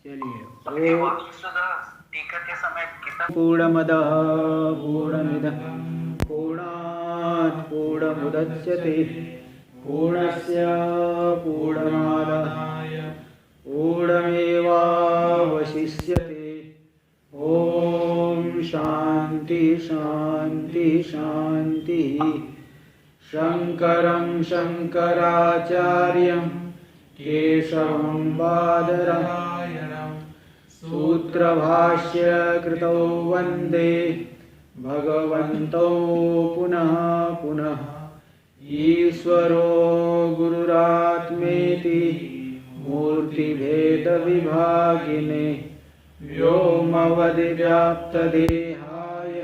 चलिए टीका के समय पूर्णमदः पूर्णमिदं पूर्णात् पूर्णमुदच्यते पूर्णस्य पूर्णमादाय पूर्णमेवावशिष्यते। ओम शांति शांति शांति। शंकरं शंकराचार्यं केशवं बादरायणं सूत्रभाष्य कृतौ वन्दे भगवन्तौ पुनः पुनः। ईश्वरो गुरुरात्मेति मूर्तिभेदविभागिने व्योमवद्व्याप्तदेहाय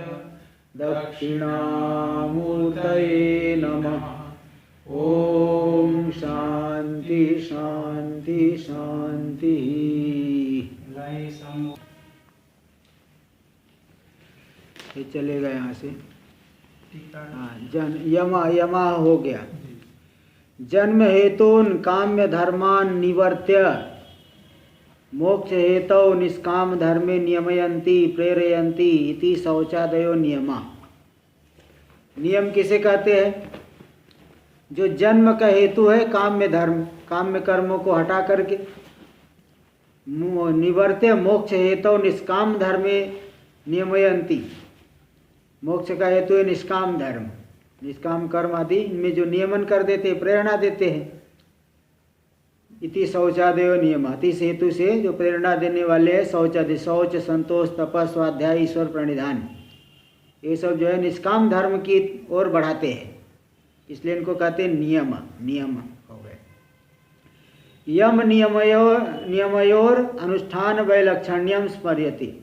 दक्षिणामूर्तये नमः। ओम शांति शांति शांति। ये चलेगा यहाँ से। हाँ, यमा हो गया। जन्म हेतून काम्य धर्मान निवर्त्य मोक्ष हेतौ निष्काम धर्मे नियमयन्ति प्रेरयन्ति इति शौचादयो नियमा। नियम किसे कहते हैं? जो जन्म का हेतु है काम्य धर्म, काम्य कर्मों को हटा करके निवर्त्य मोक्ष हेतु निष्काम धर्मे नियमयन्ति। मोक्ष का हेतु है निष्काम धर्म, निष्काम कर्म आदि इनमें जो नियमन कर देते हैं, प्रेरणा देते हैं। इति शौचादय नियम, इस हेतु से जो प्रेरणा देने वाले हैं शौचादय, शौच संतोष तपस स्वाध्याय ईश्वर प्रणिधान, ये सब जो है निष्काम धर्म की ओर बढ़ाते हैं, इसलिए इनको कहते हैं नियम। नियम हो गए। यम नियमयोर अनुष्ठान वैलक्षण्यम स्मर्यति।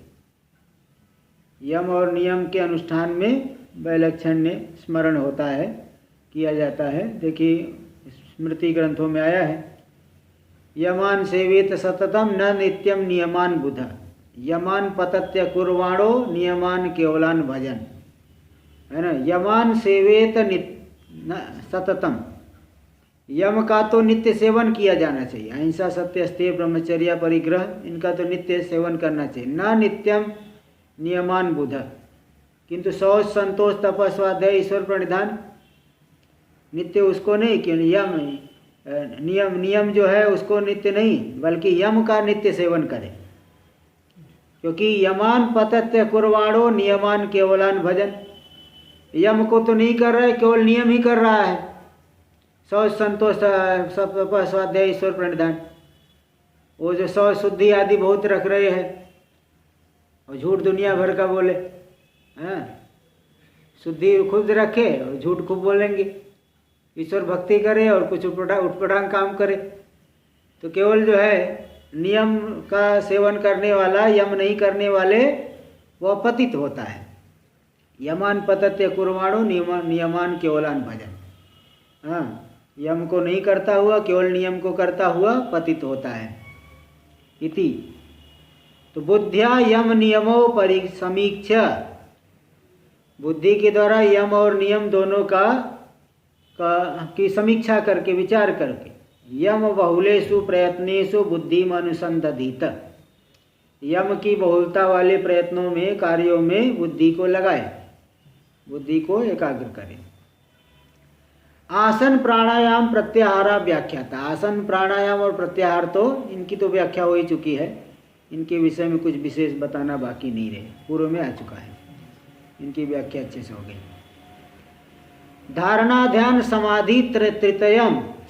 यम और नियम के अनुष्ठान में वैलक्षण्य स्मरण होता है, किया जाता है। देखिए स्मृति ग्रंथों में आया है, यमान सेवेत सततम न नित्यम नियमान बुध यमान पतत्य कुर्वाणो नियमान केवलान भजन, है ना। यमान सेवेत सततम, यम का तो नित्य सेवन किया जाना चाहिए। अहिंसा सत्य अस्तेय ब्रह्मचर्य परिग्रह, इनका तो नित्य सेवन करना चाहिए। न नित्यम नियमान बुध, किंतु शौच संतोष तपस स्वाध्याय ईश्वर प्रणिधान नित्य उसको नहीं, क्यों नियम जो है उसको नित्य नहीं, बल्कि यम का नित्य सेवन करें। क्योंकि यमान पतत्य कुर्वाणो नियमान केवलान भजन, यम को तो नहीं कर रहा है, केवल नियम ही कर रहा है। शौच संतोष तपस स्वाध्याय ईश्वर प्रणिधान, वो जो शौच शुद्धि आदि बहुत रख रहे हैं और झूठ दुनिया भर का बोले, हाँ, शुद्धि खुद रखे और झूठ खूब बोलेंगे। ईश्वर भक्ति करे और कुछ उटपटांग काम करे, तो केवल जो है नियम का सेवन करने वाला, यम नहीं करने वाले, वह पतित होता है। यमान पतत्य कुर्वाणो नियमान केवलान भजन, हाँ, यम को नहीं करता हुआ केवल नियम को करता हुआ पतित होता है। इति तो बुद्धिया यम नियमों परिसमीक्ष, बुद्धि के द्वारा यम और नियम दोनों की समीक्षा करके विचार करके, यम बहुलेषु प्रयत्नेषु बुद्धिम अनुसंदधित, यम की बहुलता वाले प्रयत्नों में, कार्यों में बुद्धि को लगाए, बुद्धि को एकाग्र करें। आसन प्राणायाम प्रत्याहारा व्याख्याता, आसन प्राणायाम और प्रत्याहार तो इनकी तो व्याख्या हो ही चुकी है, इनके विषय में कुछ विशेष बताना बाकी नहीं रहे, पूर्व में आ चुका है, इनकी व्याख्या अच्छे से हो गई। धारणा ध्यान समाधि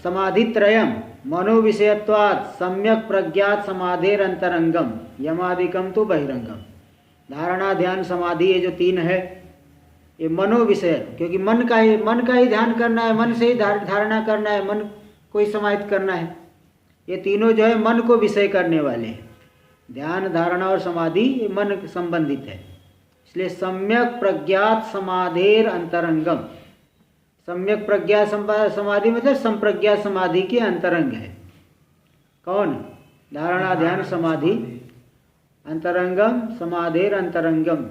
समाधित्रयम मनोविषयत्वात् सम्यक प्रज्ञात समाधेर अंतरंगम यमादिकम तो बहिरंगम। धारणा ध्यान समाधि ये जो तीन है, ये मनोविषय, क्योंकि मन का ही ध्यान करना है, मन से ही धारणा करना है, मन को ही समाहित करना है। ये तीनों जो है मन को विषय करने वाले हैं। ध्यान धारणा और समाधि ये मन संबंधित है, इसलिए सम्यक प्रज्ञात समाधेर अंतरंगम। सम्यक प्रज्ञा समाधि मतलब संप्रज्ञा समाधि के अंतरंग है। कौन? धारणा ध्यान समाधि। अंतरंगम समाधेर अंतरंगम,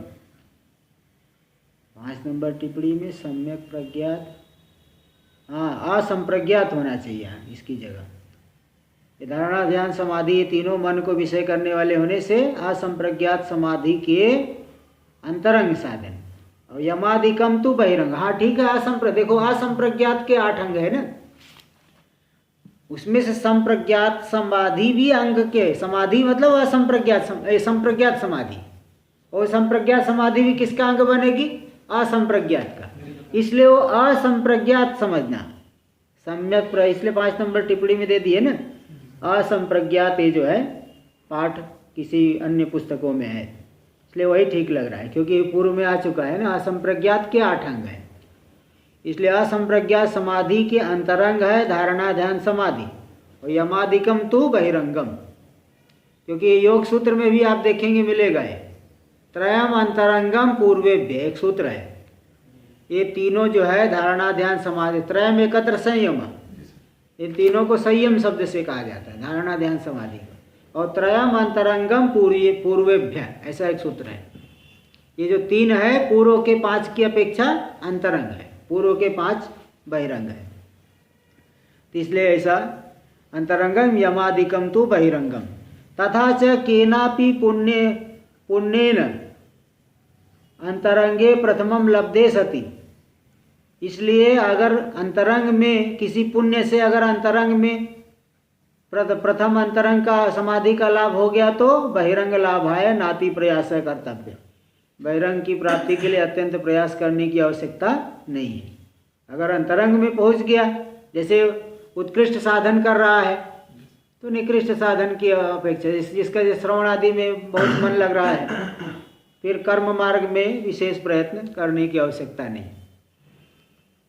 5 नंबर टिप्पणी में सम्यक प्रज्ञात, हाँ असंप्रज्ञात होना चाहिए इसकी जगह। ये धारणा ध्यान समाधि ये तीनों मन को विषय करने वाले होने से असंप्रज्ञात समाधि के अंतरंग साधन। और यमादिकम तु बहिरंग, हाँ ठीक है, देखो असंप्रज्ञात के 8 अंग है ना, उसमें से संप्रज्ञात समाधि भी अंग के, समाधि मतलब असंप्रज्ञात संप्रज्ञात समाधि, और संप्रज्ञात समाधि भी किसका अंग बनेगी? असंप्रज्ञात का। इसलिए वो असंप्रज्ञात समझना सम्यक, इसलिए 5 नंबर टिप्पणी में दे दिए ना, असंप्रज्ञात ये जो है पाठ किसी अन्य पुस्तकों में है, इसलिए वही ठीक लग रहा है, क्योंकि पूर्व में आ चुका है ना, असंप्रज्ञात के 8 अंग है। इसलिए असंप्रज्ञात समाधि के अंतरंग है धारणा ध्यान समाधि, और यमादिकम तु बहिरंगम, क्योंकि योग सूत्र में भी आप देखेंगे मिलेगा है, त्रयम अंतरंगम पूर्वेभ्य एक सूत्र है। ये तीनों जो है धारणा ध्यान समाधि, त्रयम एकत्र संयम, ये तीनों को संयम शब्द से कहा जाता है, धारणा ध्यान समाधि को। और त्रयम अंतरंगम पूर्वेभ्य ऐसा एक सूत्र है। ये जो 3 है पूर्व के 5 की अपेक्षा अंतरंग है, पूर्व के 5 बहिरंग है, तो इसलिए ऐसा अंतरंगम यमादिकम तु बहिरंगम। तथा च केनापि पुण्येन अंतरंगे प्रथमम लब्धे सति, इसलिए अगर अंतरंग में किसी पुण्य से अगर अंतरंग में प्रथम अंतरंग का समाधि का लाभ हो गया तो बहिरंग लाभ है नाति प्रयास कर्तव्य, बहिरंग की प्राप्ति के लिए अत्यंत प्रयास करने की आवश्यकता नहीं है। अगर अंतरंग में पहुंच गया, जैसे उत्कृष्ट साधन कर रहा है तो निकृष्ट साधन की अपेक्षा, जिसका श्रवण आदि में बहुत मन लग रहा है, फिर कर्म मार्ग में विशेष प्रयत्न करने की आवश्यकता नहीं।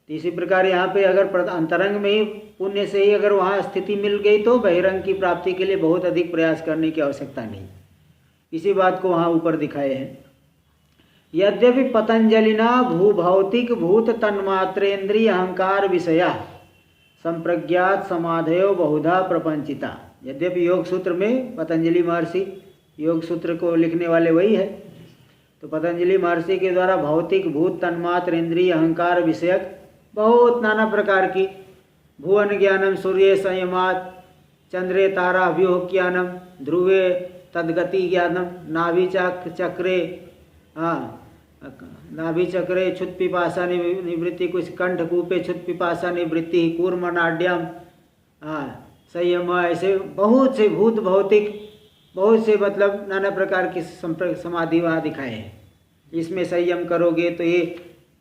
इसी प्रकार यहाँ पे अगर अंतरंग में ही पुण्य से ही अगर वहाँ स्थिति मिल गई तो बहिरंग की प्राप्ति के लिए बहुत अधिक प्रयास करने की आवश्यकता नहीं। इसी बात को वहाँ ऊपर दिखाए हैं। यद्यपि पतंजलिना भूभौतिक भूत तन्मात्रेन्द्रिय अहंकार विषया संप्रज्ञात समाधयो बहुधा प्रपंचिता। यद्यपि योग सूत्र में पतंजलि महर्षि योग सूत्र को लिखने वाले वही है, तो पतंजलि महर्षि के द्वारा भौतिक भूत तन्मात्र इंद्रिय अहंकार विषयक बहुत नाना प्रकार की भुवन ज्ञानम सूर्य संयमात चंद्रे तारा व्यूह ज्ञानम ध्रुवे तद्गति ज्ञानम नाभि चक्रे नाभि चक्रे क्षुत पिपासा निवृत्ति, कुछ कंठ कूपे क्षुत पिपासा निवृत्ति कूर्म नाड्यम संयम, ऐसे बहुत से भूत भौतिक बहुत से मतलब नाना प्रकार की समाधि वहाँ दिखाए हैं। इसमें संयम करोगे तो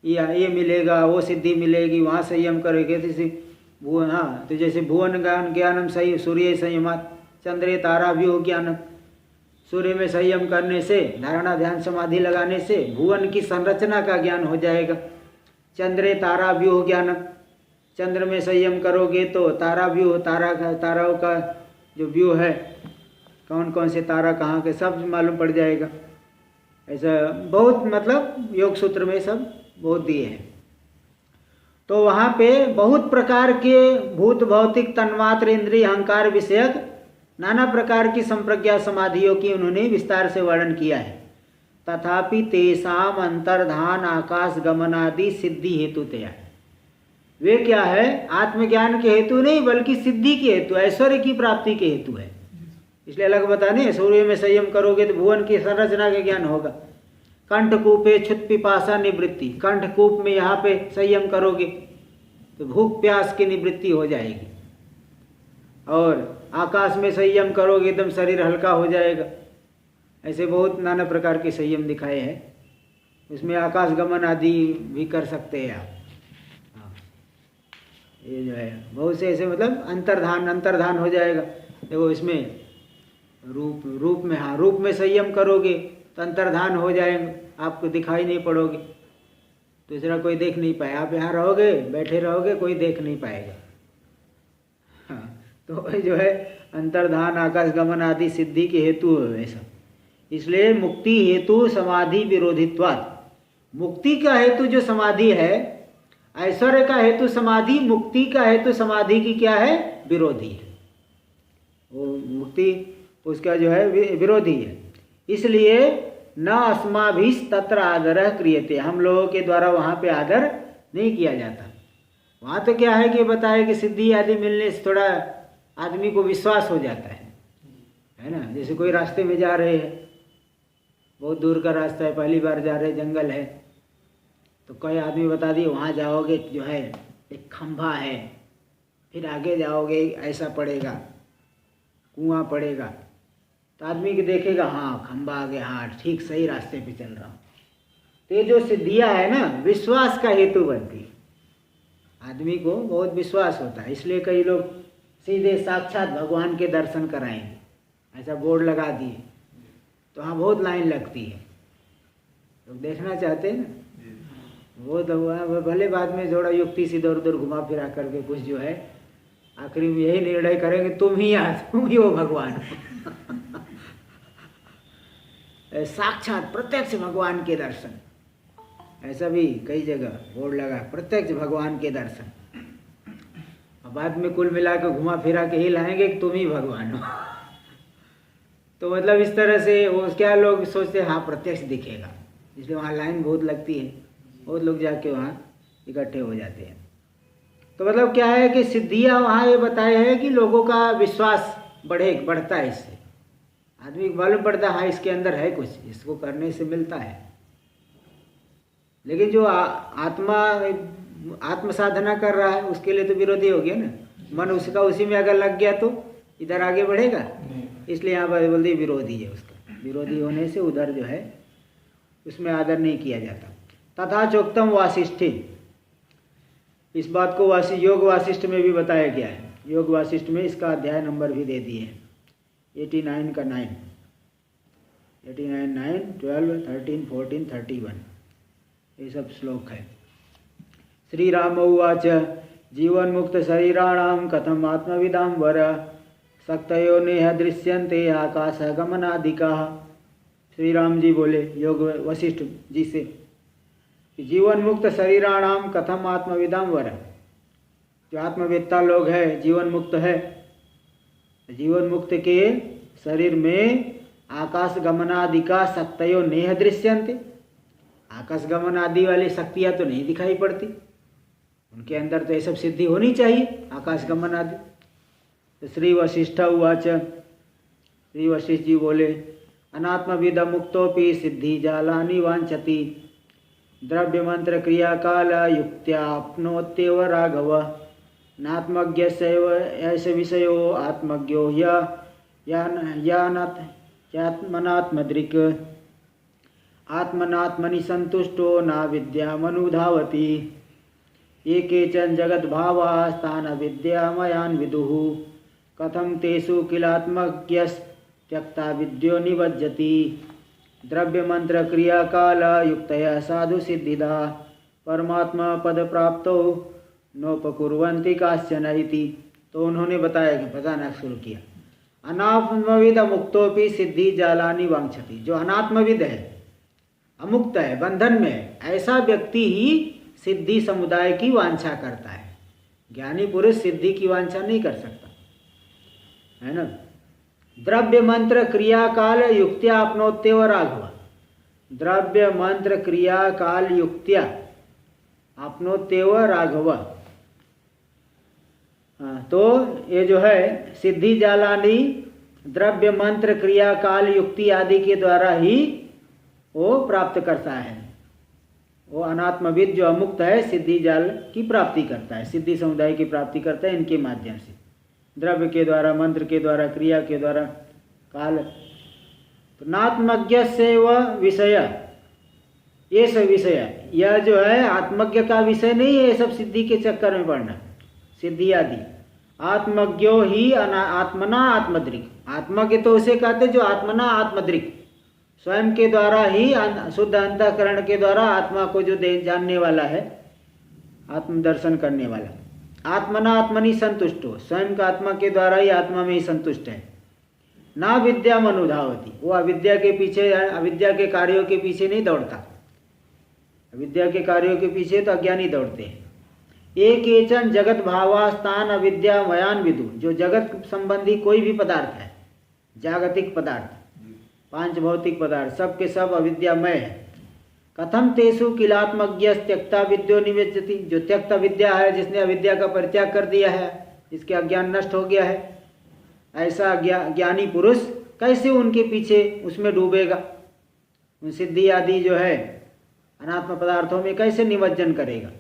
ये मिलेगा, वो सिद्धि मिलेगी, वहाँ संयम करोगे तो जैसे भुवन ज्ञानम सही सूर्य संयमात चंद्रे तारा व्यूह ज्ञानम, सूर्य में संयम करने से धारणा ध्यान समाधि लगाने से भुवन की संरचना का ज्ञान हो जाएगा। चंद्रे तारा व्यूह ज्ञानम, चंद्र में संयम करोगे तो तारा व्यूह, ताराओं का जो व्यूह है, कौन कौन से तारा कहाँ के सब मालूम पड़ जाएगा। ऐसा बहुत मतलब योग सूत्र में सब बहुत दिए हैं। तो वहाँ पे बहुत प्रकार के भूत भौतिक तन्मात्र इंद्रिय अहंकार विषयक नाना प्रकार की संप्रज्ञा समाधियों की उन्होंने विस्तार से वर्णन किया है। तथापि तेषाम अंतर्धान आकाश गमनादि सिद्धि हेतुतया, वे क्या है आत्मज्ञान के हेतु नहीं बल्कि सिद्धि के हेतु, ऐश्वर्य की प्राप्ति के हेतु है। इसलिए अलग बताने, सूर्य में संयम करोगे तो भुवन की संरचना का ज्ञान होगा। कंठकूपे क्षुत पिपासा निवृत्ति, कंठकूप में यहाँ पे संयम करोगे तो भूख प्यास की निवृत्ति हो जाएगी। और आकाश में संयम करोगे एकदम शरीर हल्का हो जाएगा। ऐसे बहुत नाना प्रकार के संयम दिखाए हैं। उसमें आकाश गमन आदि भी कर सकते हैं आप। ये जो है बहुत से ऐसे मतलब अंतर्धान हो जाएगा। देखो इसमें रूप में, हाँ रूप में संयम करोगे तो अंतर्धान हो जाएंगे, आपको दिखाई नहीं पड़ोगे, दूसरा कोई देख नहीं पाए। आप यहाँ रहोगे, बैठे रहोगे, कोई देख नहीं पाएगा। हाँ, तो जो है अंतर्धान आकाश गमन आदि सिद्धि के हेतु है सब। इसलिए मुक्ति हेतु समाधि विरोधित्वात्, मुक्ति का हेतु जो समाधि है, ऐश्वर्य का हेतु समाधि, मुक्ति का हेतु समाधि की क्या है, विरोधी है। वो मुक्ति उसका जो है विरोधी है। इसलिए न अस्माभिः तत्र आदरः क्रियते, हम लोगों के द्वारा वहाँ पे आदर नहीं किया जाता। वहाँ तो क्या है कि बताए कि सिद्धि आदि मिलने से थोड़ा आदमी को विश्वास हो जाता है ना। जैसे कोई रास्ते में जा रहे हैं, बहुत दूर का रास्ता है, पहली बार जा रहे, जंगल है, तो कोई आदमी बता दिए वहाँ जाओगे जो है एक खंभा है, फिर आगे जाओगे ऐसा पड़ेगा, कुआं पड़ेगा, तो आदमी के देखेगा हाँ खंभा आ गया, हाँ ठीक सही रास्ते पे चल रहा हूँ। तो ये जो सिद्धियाँ है ना, विश्वास का हेतु बनती है, आदमी को बहुत विश्वास होता है। इसलिए कई लोग सीधे साक्षात भगवान के दर्शन कराएंगे, ऐसा बोर्ड लगा दिए, तो हाँ बहुत लाइन लगती है, लोग देखना चाहते हैं ना। वो तो भले बाद में थोड़ा युक्ति से इधर उधर घुमा फिरा करके कुछ जो है आखिरी में यही निर्णय करेंगे तुम ही हो भगवान। साक्षात प्रत्यक्ष भगवान के दर्शन, ऐसा भी कई जगह बोर्ड लगा, प्रत्यक्ष भगवान के दर्शन। और बाद में कुल मिला के घुमा फिरा के ही लाएंगे कि तुम ही भगवान हो। तो मतलब इस तरह से वो क्या लोग सोचते हैं हाँ प्रत्यक्ष दिखेगा, इसलिए वहाँ लाइन बहुत लगती है, बहुत लोग जाके वहाँ इकट्ठे हो जाते हैं। तो मतलब क्या है कि सिद्धियाँ वहाँ ये बताए हैं कि लोगों का विश्वास बढ़ता है, इससे आदमी को मालूम पड़ता है हाँ इसके अंदर है कुछ, इसको करने से मिलता है। लेकिन जो आत्म साधना कर रहा है उसके लिए तो विरोधी हो गया ना, मन उसका उसी में अगर लग गया तो इधर आगे बढ़ेगा, इसलिए यहाँ पर बोलते विरोधी है उसका। विरोधी होने से उधर जो है उसमें आदर नहीं किया जाता। तथा चोक्तम वासिष्ठी, इस बात को योग वासिष्ठ में भी बताया गया है। योग वासिष्ठ में इसका अध्याय नंबर भी दे दिए हैं, 89 का 9, 89, 9, 12, 13, 14, 31, ये सब श्लोक है। श्री राम उवाच जीवन मुक्त शरीराणाम कथम आत्मविदाम वर शक्तयो नेह दृश्यन्ते आकाश गमनादिका। श्री राम जी बोले योग वशिष्ठ जी से, जीवन मुक्त शरीराणाम कथम आत्मविदाम वर, जो आत्मवेत्ता लोग हैं, जीवन मुक्त है, जीवन मुक्त के शरीर में आकाश गमनादि का शक्तयो नेह दृश्यन्ते, आकाश गमन आदि वाली शक्तियाँ तो नहीं दिखाई पड़ती, उनके अंदर तो ये सब सिद्धि होनी चाहिए, आकाश गमन आदि। तो श्री वशिष्ठ उवाच, श्री वशिष्ठ जी बोले अनात्मविद मुक्तोपि सिद्धि जालानि वांछति द्रव्य मंत्र क्रिया काल युक्त्याप्नोत्येव राघव नात्मज्ञस्यैव ऐसे विषयो आत्मज्ञो यात्मनात्मदृक् आत्मनात्मनि संतुष्टो ना विद्यामनुधावति ये केचन जगद्भावास्तान विद्यामयान् विदुः कथं तेषु किलात्मज्ञस्त्यक्ता विद्यो निवज्जति द्रव्य मंत्र क्रिया काल युक्तया साधु सिद्धिदा परमात्मा पद प्राप्तो नोपकुर्वन्ति काश्चन इति। तो उन्होंने बताया कि बताना शुरू किया, अनात्मविद मुक्तोपि सिद्धि जालानि वांछति, जो अनात्मविद है, अमुक्त है, बंधन में है, ऐसा व्यक्ति ही सिद्धि समुदाय की वांछा करता है। ज्ञानी पुरुष सिद्धि की वांछा नहीं कर सकता, है ना। द्रव्य मंत्र क्रिया काल युक्त्या अपनोत्येव राघव, द्रव्य मंत्र क्रिया काल युक्त्या अपनोत्येव राघव। तो ये जो है सिद्धि जालानी द्रव्य मंत्र क्रिया काल युक्ति आदि के द्वारा ही वो प्राप्त करता है। वो अनात्मविद जो अमुक्त है सिद्धि जाल की प्राप्ति करता है, सिद्धि समुदाय की प्राप्ति करता है इनके माध्यम से, द्रव्य के द्वारा, मंत्र के द्वारा, क्रिया के द्वारा, काल। तो नात्मज्ञ से वह विषय, ये सब विषय, यह जो है आत्मज्ञ का विषय नहीं है, ये सब सिद्धि के चक्कर में पड़ना, सिद्धि आदि। आत्मज्ञो ही आत्मना आत्मदृक्, आत्मज्ञ तो उसे कहते जो आत्मना आत्मदृक्, स्वयं के द्वारा ही शुद्ध अंतःकरण के द्वारा आत्मा को जो जानने वाला है, आत्मदर्शन करने वाला। आत्मना आत्मनि संतुष्ट हो, स्वयं का आत्मा के द्वारा ही आत्मा में ही संतुष्ट है। ना विद्या मनुधावती, वो अविद्या के पीछे, अविद्या के कार्यों के पीछे नहीं दौड़ता, अविद्या के कार्यों के पीछे तो अज्ञानी दौड़ते हैं। एक एचन जगत भावास्थान अविद्या मयान विदु, जो जगत संबंधी कोई भी पदार्थ है, जागतिक पदार्थ, पांच भौतिक पदार्थ, सब के सब अविद्यामय है। कथम तेषु किलात्मज्ञ त्यक्ता विद्यो निवेद्यति, जो त्यक्त विद्या है, जिसने अविद्या का परित्याग कर दिया है, जिसके अज्ञान नष्ट हो गया है, ऐसा ज्ञानी पुरुष कैसे उनके पीछे उसमें डूबेगा, उन सिद्धि आदि जो है अनात्म पदार्थों में कैसे निमज्जन करेगा।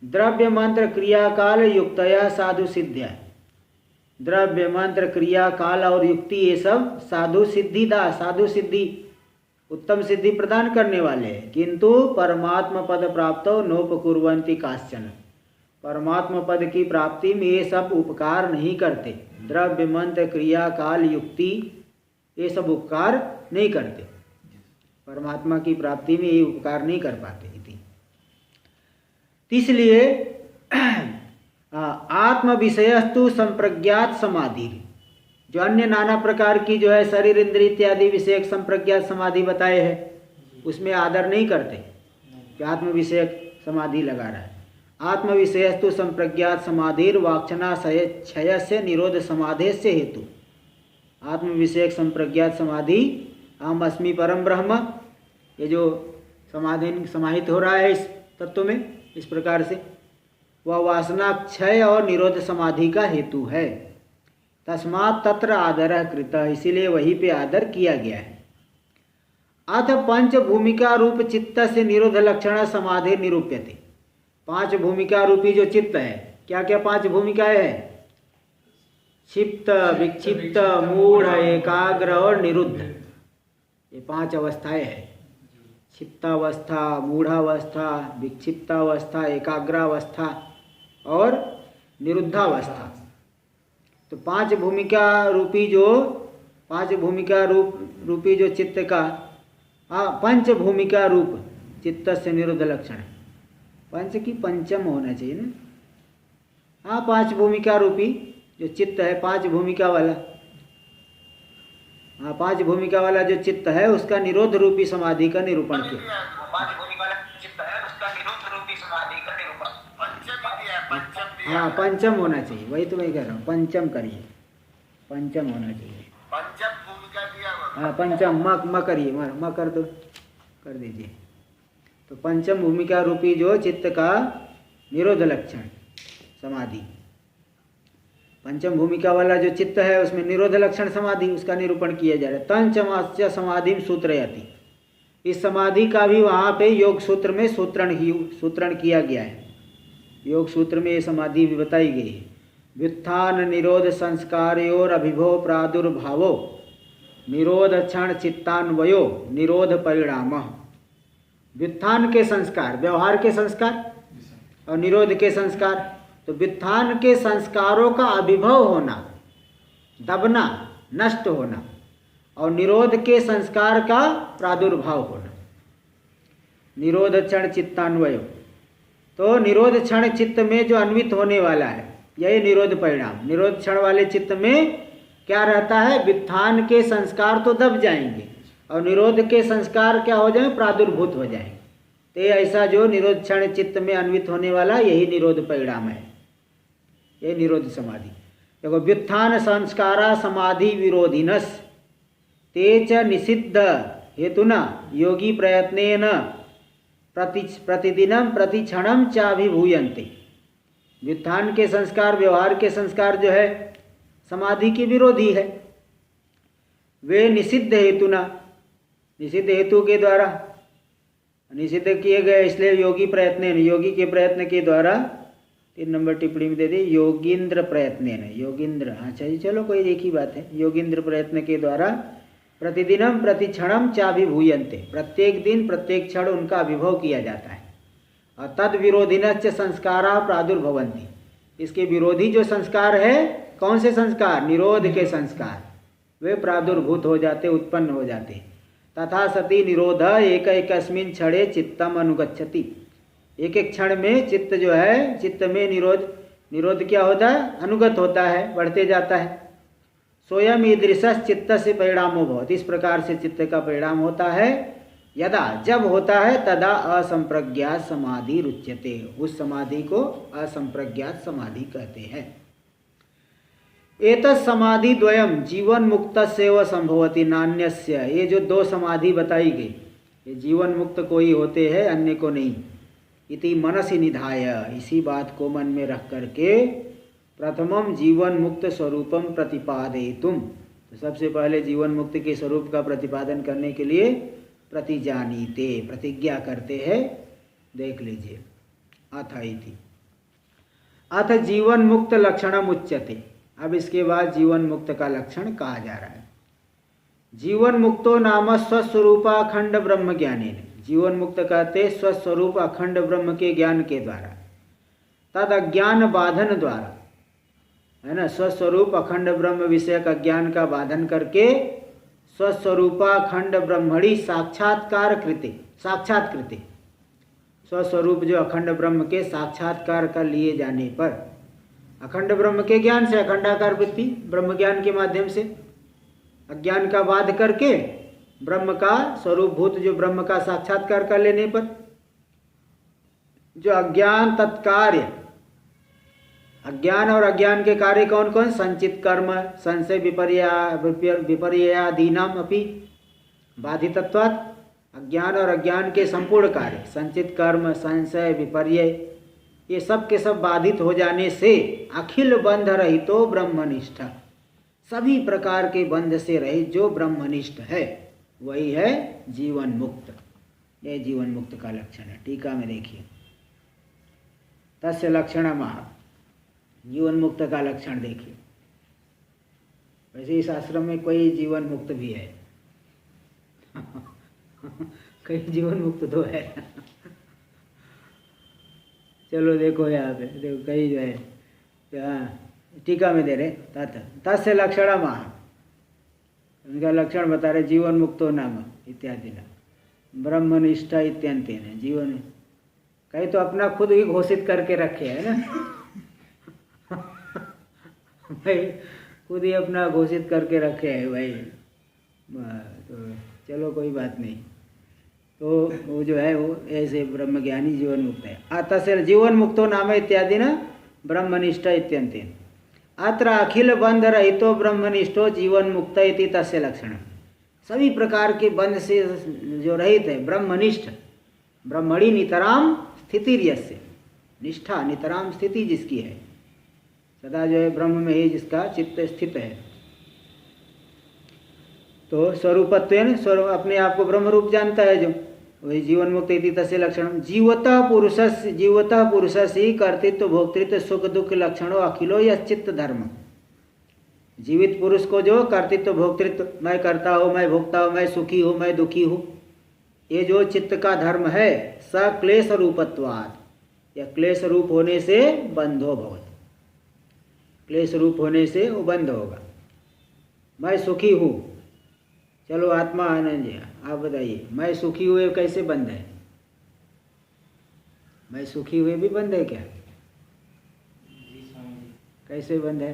द्रव्य मंत्र क्रिया काल युक्तया साधु सिद्ध्या, द्रव्य मंत्र क्रिया काल और युक्ति ये सब साधु सिद्धि उत्तम सिद्धि प्रदान करने वाले हैं। किंतु परमात्मा पद प्राप्त नोपकुर्वन्ति काश्चन, परमात्मा पद की प्राप्ति में ये सब उपकार नहीं करते। द्रव्य मंत्र क्रिया काल युक्ति ये सब उपकार नहीं करते, परमात्मा की प्राप्ति में ये उपकार नहीं कर पाते। इसलिए आत्म विषयस्तु संप्रज्ञात समाधि, जो अन्य नाना प्रकार की जो है शरीर इंद्रिय इत्यादि विषयक संप्रज्ञात समाधि बताए हैं उसमें आदर नहीं करते कि आत्म विषयक समाधि लगा रहा है। आत्म विषयस्तु संप्रज्ञात समाधिर वाक्षणा क्षय से निरोध समाधे से हेतु, आत्म विषयक संप्रज्ञात समाधि अहम अस्मि परम ब्रह्म, ये जो समाहित हो रहा है इस तत्व में इस प्रकार से, वह वासना क्षय और निरोध समाधि का हेतु है। तस्मात् तत्र आदरः कृतः, इसीलिए वहीं पे आदर किया गया है। अथ पंच भूमिका रूप चित्त से निरोध लक्षण समाधि निरूप्यते, पांच भूमिका रूपी जो चित्त है, क्या क्या पांच भूमिकाएं हैं? क्षिप्त, विक्षिप्त, मूढ़, एकाग्र और निरुद्ध, ये पांच अवस्थाएं हैं। क्षिप्तावस्था, मूढ़ावस्था, विक्षिप्तावस्था, एकाग्रावस्था और निरुद्धावस्था। तो पांच भूमिका रूपी जो चित्त का पंच भूमिका रूप चित्त से निरुद्ध लक्षण है। पंच की पंचम होना चाहिए ना। हाँ, पांच भूमिका रूपी जो चित्त है, पांच भूमिका वाला, हाँ पांच भूमिका वाला जो चित्त है उसका निरोध रूपी समाधि का निरूपण किया। हाँ पंचम होना चाहिए, वही तो मैं कह रहा हूँ, पंचम करिए, पंचम होना चाहिए। पंचम भूमिका दिया, हाँ पंचम म करिए, म कर दो, कर दीजिए। तो पंचम भूमिका रूपी जो चित्त का निरोध लक्षण समाधि, पंचम भूमिका वाला जो चित्त है उसमें निरोध लक्षण समाधि, उसका निरूपण किया जा रहा है। तंचमास्य समाधि सूत्रयति, इस समाधि का भी वहाँ पे योग सूत्र में सूत्रण किया गया है। योग सूत्र में ये समाधि भी बताई गई है। व्युत्थान निरोध संस्कारयोर अभिभव प्रादुर्भावो निरोध क्षण चित्तान्वयो निरोध परिणाम। व्युत्थान के संस्कार, व्यवहार के संस्कार और निरोध के संस्कार। तो व्युत्थान के संस्कारों का अभिभव होना, दबना, नष्ट होना, और निरोध के संस्कार का प्रादुर्भाव होना। निरोध क्षण चित्तान्वयो, तो निरोध क्षण चित्त में जो अन्वित होने वाला है यही निरोध परिणाम। निरोध क्षण वाले चित्त में क्या रहता है? व्युत्थान के संस्कार तो दब जाएंगे और निरोध के संस्कार क्या हो जाएंगे? प्रादुर्भूत हो जाएंगे। तो ऐसा जो निरोध क्षण चित्त में अन्वित होने वाला यही निरोध परिणाम है, ये निरोध समाधि। देखो, व्युत्थान संस्कारा समाधि विरोधिनस ते च निषिद्ध हेतुना योगी प्रयत्नेन प्रतिदिनम प्रतिक्षणम चाभिभूयन्ते। व्युत्थान के संस्कार, व्यवहार के संस्कार जो है समाधि के विरोधी है। वे निषिद्ध हेतुना, निषिद्ध हेतु के द्वारा निषिद्ध किए गए, इसलिए योगी प्रयत्न, योगी के प्रयत्न के द्वारा 3 नंबर टिप्पणी में दे दी योगींद्र प्रयत्न, योगींद्र, अच्छा जी चलो कोई एक ही बात है। योगींद्र प्रयत्न के द्वारा प्रतिदिनम प्रतिक्षणम चाभिभूयन्ते, प्रत्येक दिन प्रत्येक क्षण उनका अभिभव किया जाता है। और तद विरोधिनश्च संस्कारा प्रादुर्भवन्ति, इसके विरोधी जो संस्कार है, कौन से संस्कार? निरोध के संस्कार, वे प्रादुर्भूत हो जाते, उत्पन्न हो जाते। तथा सती निरोध एक एकस्मिन् क्षणे चित्तम अनुगच्छति, एक एक क्षण में चित्त जो है, चित्त में निरोध क्या होता है? अनुगत होता है, बढ़ते जाता है। स्वयं ईदृशस् चित्त से परिणामो भवति, इस प्रकार से चित्त का परिणाम होता है। यदा, जब होता है, तदा असंप्रज्ञात समाधि रुच्यते, उस समाधि को असंप्रज्ञात समाधि कहते हैं। एतत् समाधि द्वयम जीवन मुक्त सेव संभवति नान्यस्य, ये जो दो समाधि बताई गई ये जीवन मुक्त को ही होते हैं, अन्य को नहीं। इति मनसि निधाय, इसी बात को मन में रख करके प्रथमम जीवन मुक्त स्वरूपम प्रतिपादयितुम, तो सबसे पहले जीवन मुक्त के स्वरूप का प्रतिपादन करने के लिए प्रतिजानीते, प्रतिज्ञा करते हैं। देख लीजिए, अथ इति अथ जीवन मुक्त लक्षणम उच्यते। अब इसके बाद जीवन मुक्त का लक्षण कहा जा रहा है। जीवन मुक्तो नाम स्वस्वरूप अखंड ब्रह्म ज्ञानेन, जीवन मुक्त कहते स्वस्वरूप अखंड ब्रह्म के ज्ञान के द्वारा, तद अज्ञान बाधन द्वारा, है ना, स्वस्वरूप अखंड ब्रह्म विषय का ज्ञान का बाधन करके स्वस्वरूपाखंड ब्रह्मणि साक्षात्कार कृते, स्वस्वरूप जो अखंड ब्रह्म के साक्षात्कार कर लिए जाने पर, अखंड ब्रह्म के ज्ञान से, अखंडाकार वृत्ति ब्रह्म ज्ञान के माध्यम से अज्ञान का बाध करके ब्रह्म का स्वरूपभूत जो ब्रह्म का साक्षात्कार कर लेने पर जो अज्ञान तत्कार्य, अज्ञान और अज्ञान के कार्य कौन कौन, संचित कर्म संशय विपर्ययादीनाम अपि बाधितत्वात्, अज्ञान और अज्ञान के संपूर्ण कार्य, संचित कर्म संशय विपर्य, ये सब के सब बाधित हो जाने से अखिल बंध रहितो ब्रह्मनिष्ठ, सभी प्रकार के बंध से रहित जो ब्रह्मनिष्ठ है वही है जीवन मुक्त। यह जीवन मुक्त का लक्षण है। टीका में देखिए, तस्य लक्षणमः, जीवन मुक्त का लक्षण देखिए। वैसे इस आश्रम में कोई जीवन मुक्त भी है कई जीवन मुक्त तो है चलो देखो यहाँ पे देखो, कई जो है टीका में दे रहे तस्य लक्षणमः, उनका लक्षण बता रहे जीवन मुक्तो नाम इत्यादि ना ब्रह्मनिष्ठा इत्यंतेन, जीवन कहीं तो अपना खुद ही घोषित करके रखे है ना भाई खुद ही अपना घोषित करके रखे है भाई, तो चलो कोई बात नहीं। तो वो जो है वो ऐसे ब्रह्मज्ञानी जीवन मुक्त है। अतः जीवन मुक्तो नाम इत्यादि न ब्रह्मनिष्ठ इत्यंतेन, अत्र अखिल बंध रहितो ब्रह्मनिष्ठो जीवन मुक्त इति तस्य लक्षण, सभी प्रकार के बंध से जो रहित है ब्रह्मनिष्ठ, ब्रह्मणि नितराम स्थितिर्यस्य, निष्ठा नितराम स्थिति जिसकी है, सदा जो है ब्रह्म में ही जिसका चित्त स्थित है, तो स्वरूपत्वेन स्वरूप अपने आप को ब्रह्म रूप जानता है जो, वही जीवन मुक्त इति तस्य लक्षण। जीवतः पुरुषस्य कर्तृत्व भोक्तृत्व सुख दुख लक्षणों अखिलो यश्चित्त धर्म, जीवित पुरुष को जो कर्तृत्व भोक्तृत्व, मैं करता हूँ, मैं भोगता हूँ, मैं सुखी हूँ, मैं दुखी हूँ, ये जो चित्त का धर्म है स क्लेश रूपत्वात्, या क्लेश रूप होने से बंधो भवति, क्लेश रूप होने से वो बंध होगा। मैं सुखी हूँ, चलो आत्मा आनंद जी आप बताइए, मैं सुखी हुए कैसे बंद है, मैं सुखी हुए भी बंद है क्या, कैसे बंद है,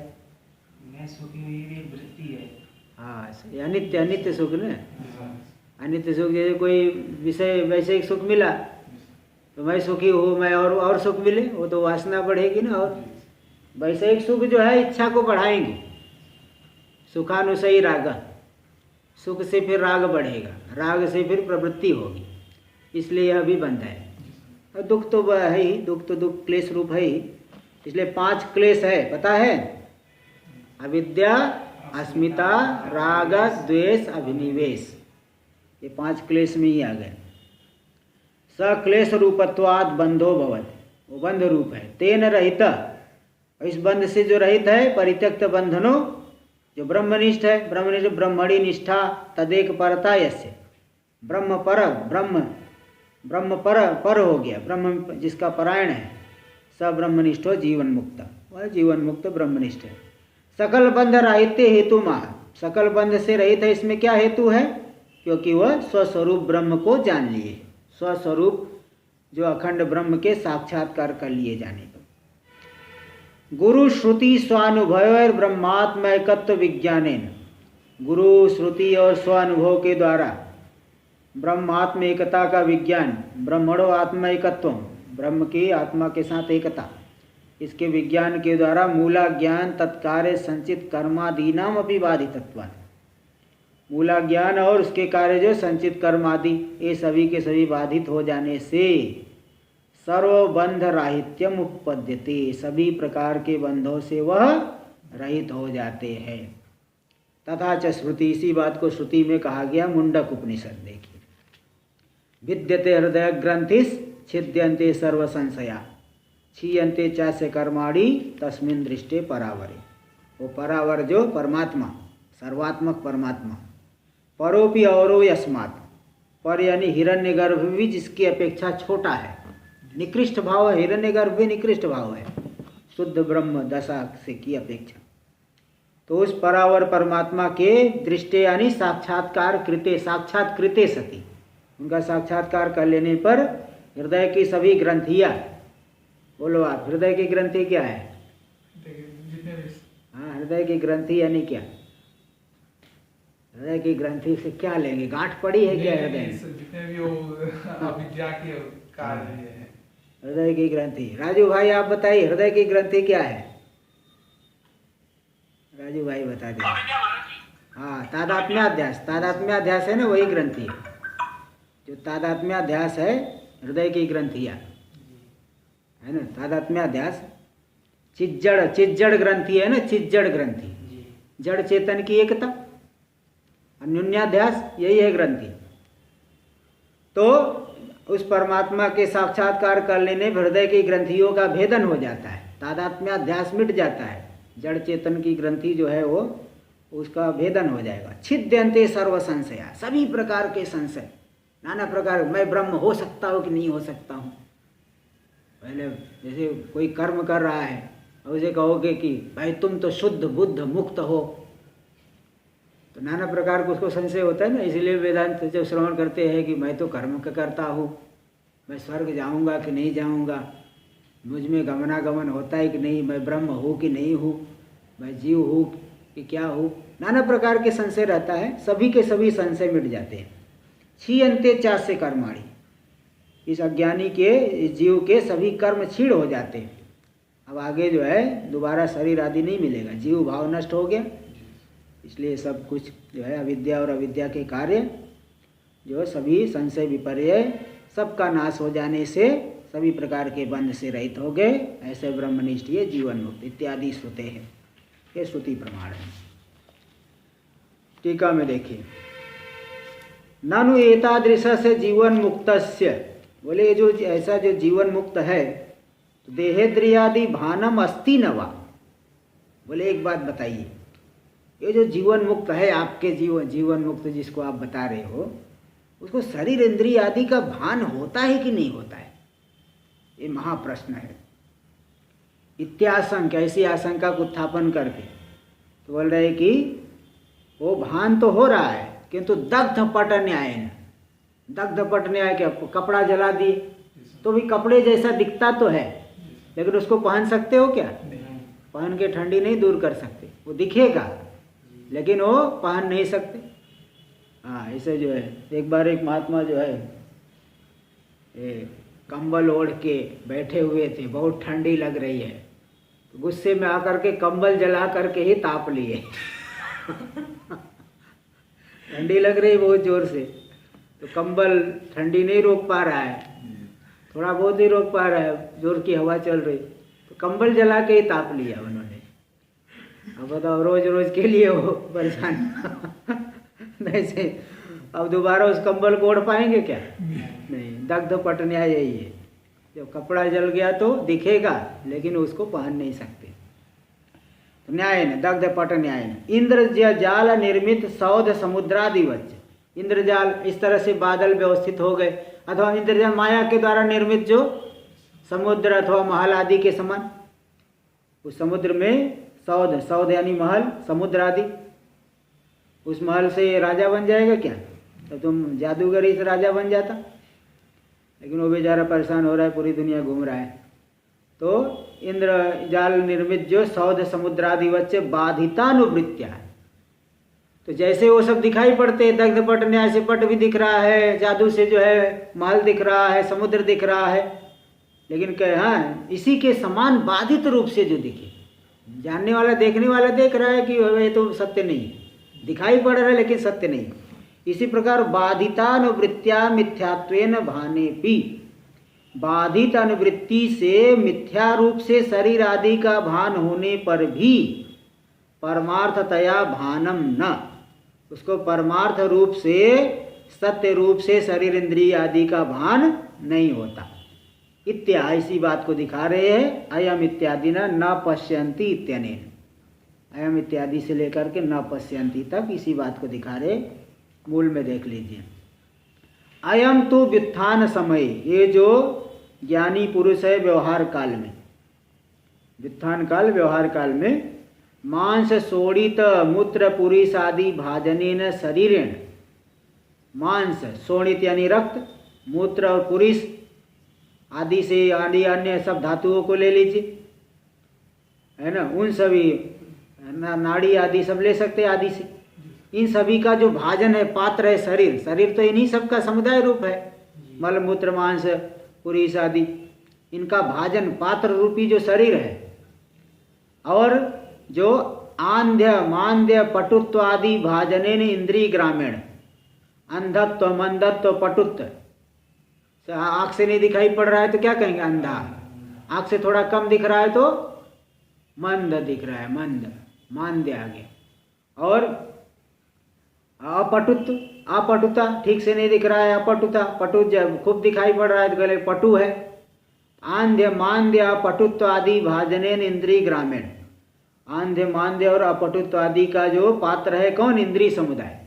मैं सुखी हुई भी वृत्ति है। हाँ, अनित्य अनित्य सुख न, अनित्य सुख जैसे कोई विषय वैसे सुख मिला तो मैं सुखी हूँ, मैं और सुख मिले, वो तो वासना बढ़ेगी ना, और वैसे सुख जो है इच्छा को बढ़ाएंगे, सुखानुसई राग, सुख से फिर राग बढ़ेगा, राग से फिर प्रवृत्ति होगी, इसलिए यह भी बंध है। और दुख तो है ही, दुख तो दुख क्लेश रूप है ही, इसलिए 5 क्लेश है, पता है, अविद्या अस्मिता राग द्वेष अभिनिवेश, ये 5 क्लेश में ही आ गए। सक्लेश रूपत्वाद बंधो भवति, वो बंध रूप है। तेन रहित, इस बंध से जो रहित है, परित्यक्त बंधनो, जो ब्रह्मनिष्ठ है, ब्रह्मनिष्ठ ब्रह्मणि निष्ठा तदेक परता यस्य, ब्रह्म पर हो गया, ब्रह्म जिसका परायण है, स ब्रह्मनिष्ठो जीवन मुक्त, वह जीवन मुक्त ब्रह्मनिष्ठ है। सकल बंध राहित्य हेतु माह, सकल बंध से रहित है, इसमें क्या हेतु है, क्योंकि वह स्वस्वरूप ब्रह्म को जान लिए, स्वस्वरूप जो अखंड ब्रह्म के साक्षात्कार कर लिए जाने पर। गुरु श्रुति स्वानुभव ब्रह्मात्मैकत्व विज्ञानेन, गुरु श्रुति और स्वानुभव के द्वारा ब्रह्मात्म एकता का विज्ञान, ब्रह्मणो आत्मैकत्व, ब्रह्म की आत्मा के साथ एकता, इसके विज्ञान के द्वारा मूला ज्ञान तत्कार्य संचित कर्मादीनाम अपि बाधितत्वात्, मूला ज्ञान और उसके कार्य जो संचित कर्म आदि, ये सभी के सभी बाधित हो जाने से सर्वबंध राहित्यम उपपद्यते, सभी प्रकार के बंधों से वह रहित हो जाते हैं। तथा च श्रुति, इसी बात को श्रुति में कहा गया मुंडक उपनिषद। देखिए, विद्यते हृदय ग्रंथिस छिद्यन्ते सर्व संशया क्षीयन्ते चास्य कर्माणि तस्मिन् दृष्टे परावरे। वो परावर जो परमात्मा, सर्वात्मक परमात्मा, परोपि औरो यस्मात्, पर यानी हिरण्यगर्भ भी जिसकी अपेक्षा छोटा है, निकृष्ट भाव है। हिरण्यगर्भ भी निकृष्ट भाव है शुद्ध ब्रह्म दशा से की अपेक्षा। तो उस परावर परमात्मा के दृष्टि यानी साक्षात्कार कृते, साक्षात कृते सती, उनका साक्षात्कार कर लेने पर हृदय की सभी ग्रंथियाँ, बोलो आप, हृदय की ग्रंथि क्या है? हाँ, हृदय की ग्रंथि यानी क्या? हृदय की ग्रंथि से क्या लेंगे? गांठ पड़ी है क्या हृदय में? जितने भी वो अविद्या के कार्य है, हृदय की ग्रंथि। राजू भाई आप बताइए, हृदय की ग्रंथि क्या है? राजू भाई बता दे। हाँ, तादात्म्याध्यास, तादात्म्याध्यास है ना, वही ग्रंथि है। जो तादात्म्याध्यास है हृदय की ग्रंथियाँ है ना, तादात्म्याध्यास। चिज्जड़ ग्रंथि है ना, चिज्जड़ ग्रंथि, जड़ चेतन की एकता। अन्योन्याध्यास यही है ग्रंथि। तो उस परमात्मा के साक्षात्कार कर लेने हृदय की ग्रंथियों का भेदन हो जाता है, तादात्म्याध्यास मिट जाता है, जड़ चेतन की ग्रंथि जो है वो उसका भेदन हो जाएगा। छिद्यन्ते सर्व संशया, सभी प्रकार के संशय, नाना प्रकार, मैं ब्रह्म हो सकता हूँ कि नहीं हो सकता हूँ। पहले जैसे कोई कर्म कर रहा है और उसे कहोगे कि भाई तुम तो शुद्ध बुद्ध मुक्त हो, तो नाना प्रकार का उसको संशय होता है ना। इसलिए वेदांत जब श्रवण करते हैं कि मैं तो कर्म करता हूँ, मैं स्वर्ग जाऊँगा कि नहीं जाऊँगा, मुझ में गमनागमन होता है कि नहीं, मैं ब्रह्म हूँ कि नहीं हूँ, मैं जीव हूँ कि क्या हूँ, नाना प्रकार के संशय रहता है। सभी के सभी संशय मिट जाते हैं। क्षीयन्ते चास्य कर्माणि, इस अज्ञानी के, इस जीव के सभी कर्म क्षीण हो जाते हैं। अब आगे जो है दोबारा शरीर आदि नहीं मिलेगा, जीव भाव नष्ट हो गया। इसलिए सब कुछ जो है अविद्या और अविद्या के कार्य जो सभी संशय विपर्य सबका नाश हो जाने से सभी प्रकार के बंध से रहित हो गए। ऐसे ब्रह्मनिष्ठ ये जीवन मुक्त इत्यादि श्रुते हैं, ये श्रुति प्रमाण है। टीका में देखिए, ननु एतादृश से जीवन मुक्तस्य, बोले जो ऐसा जो जीवन मुक्त है तो देहेन्द्रियादि भानम अस्ति न वा। बोले एक बात बताइए, ये जो जीवन मुक्त है आपके जीवन मुक्त जिसको आप बता रहे हो, उसको शरीर इंद्रिय आदि का भान होता है कि नहीं होता है? ये महाप्रश्न है। इत्याशंक, ऐसी आशंका को उत्थापन करके तो बोल रहे कि वो भान तो हो रहा है किंतु दग्ध पट न्याय न, दग्ध पट न्याय क्या, कपड़ा जला दिए तो भी कपड़े जैसा दिखता तो है, लेकिन उसको पहन सकते हो क्या? पहन के ठंडी नहीं दूर कर सकते, वो दिखेगा लेकिन वो पहन नहीं सकते। हाँ, ऐसे जो है एक बार एक महात्मा जो है कंबल ओढ़ के बैठे हुए थे, बहुत ठंडी लग रही है, तो गुस्से में आकर के कंबल जला करके ही ताप लिए। ठंडी लग रही बहुत जोर से, तो कंबल ठंडी नहीं रोक पा रहा है, थोड़ा बहुत ही रोक पा रहा है, जोर की हवा चल रही, तो कंबल जला के ही ताप लिया उन्होंने। अब बताओ, रोज रोज के लिए वो परेशान ऐसे अब दोबारा उस कंबल को ओढ़ पाएंगे क्या? नहीं, दग्ध पट न्याय यही है, जब कपड़ा जल गया तो दिखेगा लेकिन उसको पहन नहीं सकते। तो न्याय न दग्ध पट न्याय न इंद्रजाल निर्मित सौध समुद्रादिवच, इंद्रजाल इस तरह से बादल व्यवस्थित हो गए, अथवा इंद्रजाल माया के द्वारा निर्मित जो समुद्र अथवा महल आदि के समान, उस समुद्र में सौध, सौध यानी महल, समुद्र आदि, उस महल से राजा बन जाएगा क्या? तो तुम जादूगर ही से राजा बन जाता, लेकिन वो बेचारा परेशान हो रहा है, पूरी दुनिया घूम रहा है। तो इंद्रजाल निर्मित जो सौध समुद्रादिवच बाधितानुवृत्त्या, तो जैसे वो सब दिखाई पड़ते हैं, दग्ध पट न्याय से पट भी दिख रहा है, जादू से जो है महल दिख रहा है, समुद्र दिख रहा है, लेकिन क्या, हाँ, इसी के समान बाधित रूप से जो दिखे, जानने वाला देखने वाला देख रहा है कि ये तो सत्य नहीं है, दिखाई पड़ रहा है लेकिन सत्य नहीं है। इसी प्रकार बाधितानुवृत्त्या मिथ्यात्वेन भानेपि, बाधित अनुवृत्ति से मिथ्या रूप से शरीर आदि का भान होने पर भी परमार्थतया भानम न, उसको परमार्थ रूप से सत्य रूप से शरीर इंद्रिय आदि का भान नहीं होता। इत्या इसी बात को दिखा रहे हैं। अयम इत्यादि न पश्यन्ति इत्यनेन, अयम इत्यादि से लेकर के न पश्यन्ति तक इसी बात को दिखा रहे। मूल में देख लीजिए। अयम तो व्युत्थान समय, ये जो ज्ञानी पुरुष है व्यवहार काल में, व्युत्थान काल व्यवहार काल में मांस शोणित मूत्र पुरीष आदि भाजनेन शरीरेण, मांस शोणित यानी रक्त, मूत्र और पुरीष आदि से आदि अन्य सब धातुओं को ले लीजिए, है ना, उन सभी नाड़ी आदि सब ले सकते हैं आदि से, इन सभी का जो भाजन है, पात्र है शरीर, शरीर तो इन्हीं सब का समुदाय रूप है, मल मूत्र मांस पुरीष आदि, इनका भाजन पात्र रूपी जो शरीर है, और जो आंध्य मांद्य पटुत्व आदि भाजनेन इंद्रिय ग्रामीण, अंधत्व मंदत्व पटुत्व, आँख से नहीं दिखाई पड़ रहा है तो क्या कहेंगे अंधा, आँख से थोड़ा कम दिख रहा है तो मंद दिख रहा है, मंद मांद्य आ गया। और अपटुत्व, अपटुता, ठीक से नहीं दिख रहा है अपटुता, पटु जब खूब दिखाई पड़ रहा है तो गले पटु है। आंध्य मांद्य अपटुत्व आदि भाजनेन इंद्रिय ग्रामीण, आंध्य मांद्य और अपटुत्व आदि का जो पात्र है कौन, इंद्रिय समुदाय।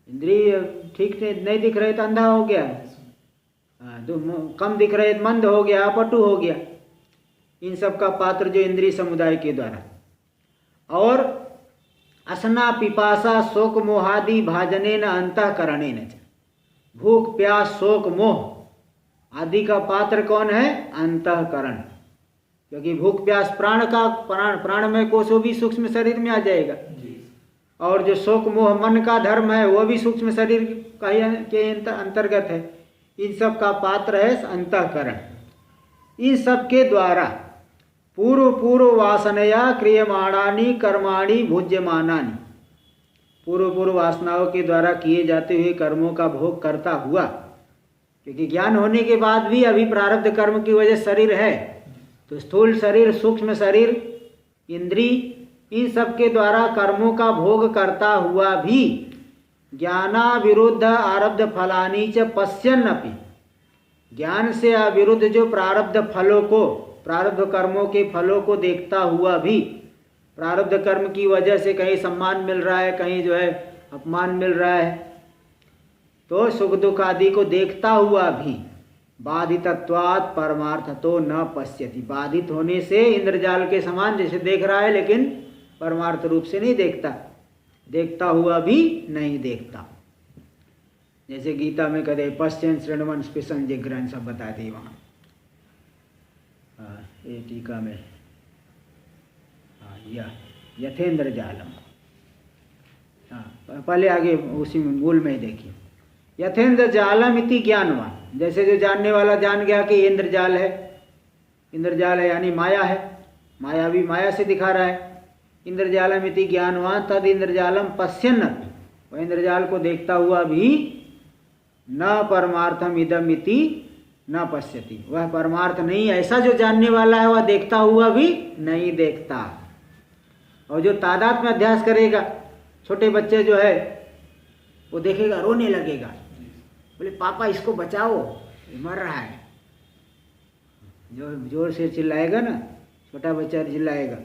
इंद्रिय ठीक से नहीं दिख रहे तो अंधा हो गया, तो कम दिख रहे तो मंद हो गया, अपटु हो गया, इन सब का पात्र जो इंद्रिय समुदाय के द्वारा। और असना पिपासा शोक मोहादि भाजनेन अंतःकरणेन, भूख प्यास शोक मोह आदि का पात्र कौन है, अंतःकरण, क्योंकि भूख प्यास प्राण का, प्राण में कोसों भी सूक्ष्म शरीर में आ जाएगा, और जो शोक मोह मन का धर्म है वो भी सूक्ष्म शरीर का के अंतर्गत है, इन सब का पात्र है अंतःकरण। इन सब के द्वारा पूर्व पूर्व वासनया क्रियमाणानि कर्माणि भुज्यमानानि, पूर्व पूर्व वासनाओं के द्वारा किए जाते हुए कर्मों का भोग करता हुआ, क्योंकि ज्ञान होने के बाद भी अभी प्रारब्ध कर्म की वजह शरीर है, तो स्थूल शरीर सूक्ष्म शरीर इंद्रिय इन सब के द्वारा कर्मों का भोग करता हुआ भी ज्ञाना विरुद्ध आरब्ध फलानी च पश्यन् अपि, ज्ञान से अविरुद्ध जो प्रारब्ध फलों को, प्रारब्ध कर्मों के फलों को देखता हुआ भी, प्रारब्ध कर्म की वजह से कहीं सम्मान मिल रहा है, कहीं जो है अपमान मिल रहा है, तो सुख दुख आदि को देखता हुआ भी बाधितत्वात् परमार्थतो न पश्यति, बाधित होने से इंद्रजाल के समान जैसे देख रहा है लेकिन परमार्थ रूप से नहीं देखता, देखता हुआ भी नहीं देखता। जैसे गीता में कहते पश्चिम श्रृणवन स्पृशन जिग्रहण सब बताते हैं वहाँ, ये टीका में, यथेंद्र जालम, पहले आगे उसी में मूल में ही देखिए, यथेंद्र जालम इति ज्ञानवान, जैसे जो जानने वाला जान गया कि इंद्रजाल है, इंद्रजाल है यानी माया है, माया भी माया से दिखा रहा है, इंद्रजालम इति ज्ञानवान तद इंद्रजालम पश्यन्, वह इंद्रजाल को देखता हुआ भी न परमार्थम इदम इति न पश्यति, वह परमार्थ नहीं, ऐसा जो जानने वाला है वह देखता हुआ भी नहीं देखता। और जो तादात्म्य में अध्यास करेगा, छोटे बच्चे जो है वो देखेगा रोने लगेगा, बोले पापा इसको बचाओ ये मर रहा है, जो जोर से चिल्लाएगा ना छोटा बच्चा चिल्लाएगा।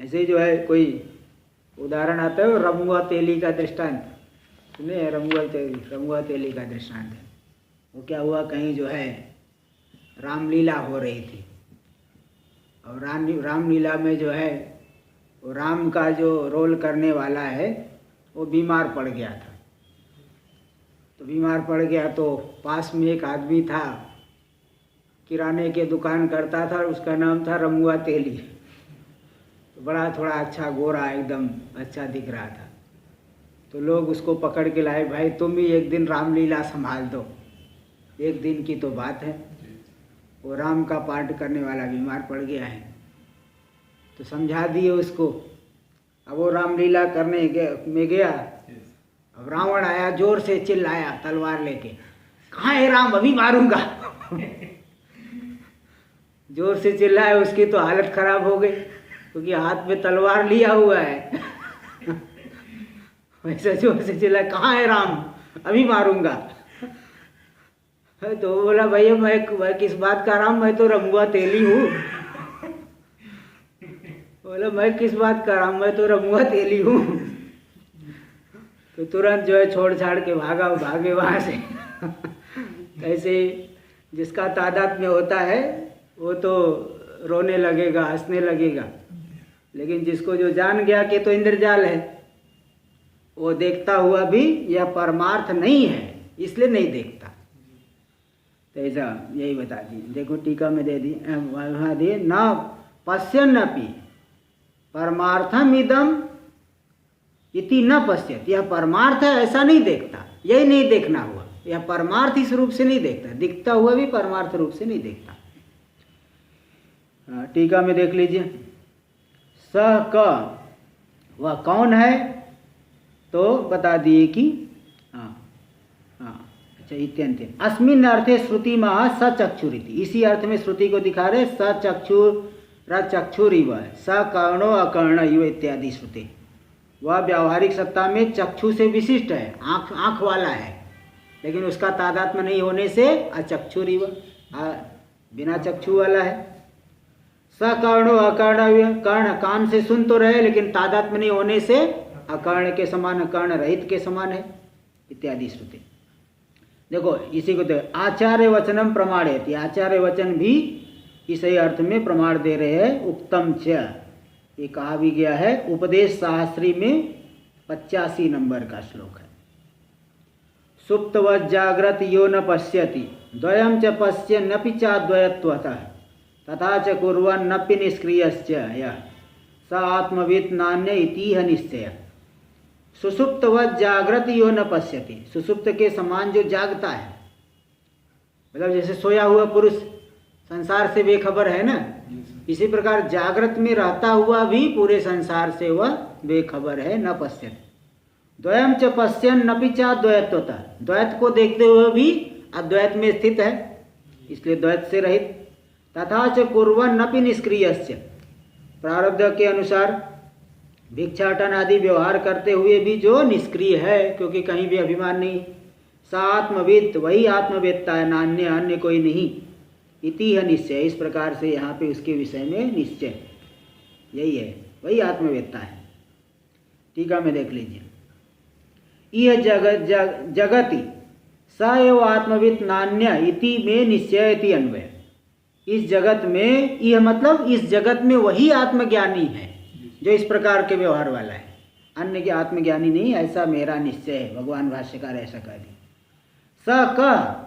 ऐसे ही जो है कोई उदाहरण आता है रमुआ तेली का दृष्टांत, सुने रमुआ तेली का दृष्टांत है। वो क्या हुआ, कहीं जो है रामलीला हो रही थी, और रामलीला में जो है वो राम का जो रोल करने वाला है वो बीमार पड़ गया था। तो बीमार पड़ गया तो पास में एक आदमी था, किराने के दुकान करता था, उसका नाम था रमुआ तेली, तो बड़ा थोड़ा अच्छा गोरा एकदम अच्छा दिख रहा था। तो लोग उसको पकड़ के लाए, भाई तुम भी एक दिन रामलीला संभाल दो, एक दिन की तो बात है, वो राम का पाठ करने वाला बीमार पड़ गया है। तो समझा दिए उसको। अब वो रामलीला करने में गया, अब रावण आया, जोर से चिल्लाया तलवार लेके, कहाँ है राम, अभी मारूंगा। जोर से चिल्लाए, उसकी तो हालत खराब हो गई क्योंकि हाथ में तलवार लिया हुआ है। वैसे जोर से चिल्लाए, कहाँ है राम, अभी मारूंगा। तो बोला, भैया मैं किस बात का राम, मैं तो रमुआ तेली हूँ। बोला, मैं किस बात का राम, मैं तो रमुआ तेली हूँ। तो तुरंत जो है छोड़ छाड़ के भागे वहाँ से। ऐसे जिसका तादाद में होता है वो तो रोने लगेगा, हंसने लगेगा, लेकिन जिसको जो जान गया कि तो इंद्रजाल है, वो देखता हुआ भी यह परमार्थ नहीं है, इसलिए नहीं देखता। तो ऐसा यही बता दी। देखो टीका में दे दी, वहाँ दिए, न पश्यन्नपि परमार्थम इदम इति न पश्यत। यह परमार्थ है ऐसा नहीं देखता, यही नहीं देखना हुआ। यह परमार्थ इस रूप से नहीं देखता, दिखता हुआ भी परमार्थ रूप से नहीं देखता। टीका में देख लीजिए, स क वह कौन है, तो बता दिए कि अच्छा इत्यंत अस्मिन् अर्थे श्रुति महा सचक्षुरिति। इसी अर्थ में श्रुति को दिखा रहे, सचक्षुरिव सकर्णो अकर्ण इव इत्यादि श्रुति। वह व्यावहारिक सत्ता में चक्षु से विशिष्ट है, आँख वाला है, लेकिन उसका तादात्म्य नहीं होने से अचक्षुरिव बिना चक्षु वाला है। सकर्णो अकर्ण, कर्ण कान से सुन तो रहे लेकिन तादात्म्य नहीं होने से अकर्ण के समान, कर्ण रहित के समान है इत्यादि श्रुति। देखो इसी को तो आचार्य वचनम प्रमाणयति, आचार्य वचन भी इसी अर्थ में प्रमाण दे रहे हैं। उक्तम च, ये कहा भी गया है उपदेश शास्त्री में 85 नंबर का श्लोक है। सुप्तवत् जाग्रत यो न पश्यति द्वयं च पश्यन्नपि चाद्वयत्वतः तथा च कुर्वन्नपि निष्क्रियश्च यः स आत्मवित् नान्य इतिह निश्चय। सुसुप्तवत् जाग्रत यो न पश्यति, सुसुप्त के समान जो जागता है, मतलब जैसे सोया हुआ पुरुष संसार से बेखबर है ना, इसी प्रकार जागृत में रहता हुआ भी पूरे संसार से वह बेखबर है। न पश्यति द्वयं च पश्यन् नपि चाद्वयत्वतः, द्वैत को देखते हुए भी अद्वैत में स्थित है, इसलिए द्वैत से रहित। तथा च कुर्वन् नपि निष्क्रियश्च, प्रारब्ध के अनुसार भिक्षाटन आदि व्यवहार करते हुए भी जो निष्क्रिय है, क्योंकि कहीं भी अभिमान नहीं। सा आत्मवित्, वही आत्मवेत्ता है, नान्य अन्य कोई नहीं। इति है निश्चय, इस प्रकार से यहाँ पे उसके विषय में निश्चय यही है, वही आत्मवेत्ता है। टीका में देख लीजिए, यह जगति स एव आत्मवित् नान्य इति में निश्चय इति अन्वय। इस जगत में, यह मतलब इस जगत में वही आत्मज्ञानी है जो इस प्रकार के व्यवहार वाला है, अन्य के आत्मज्ञानी नहीं, ऐसा मेरा निश्चय है। भगवान भाष्यकार ऐसा कह दिया। स क,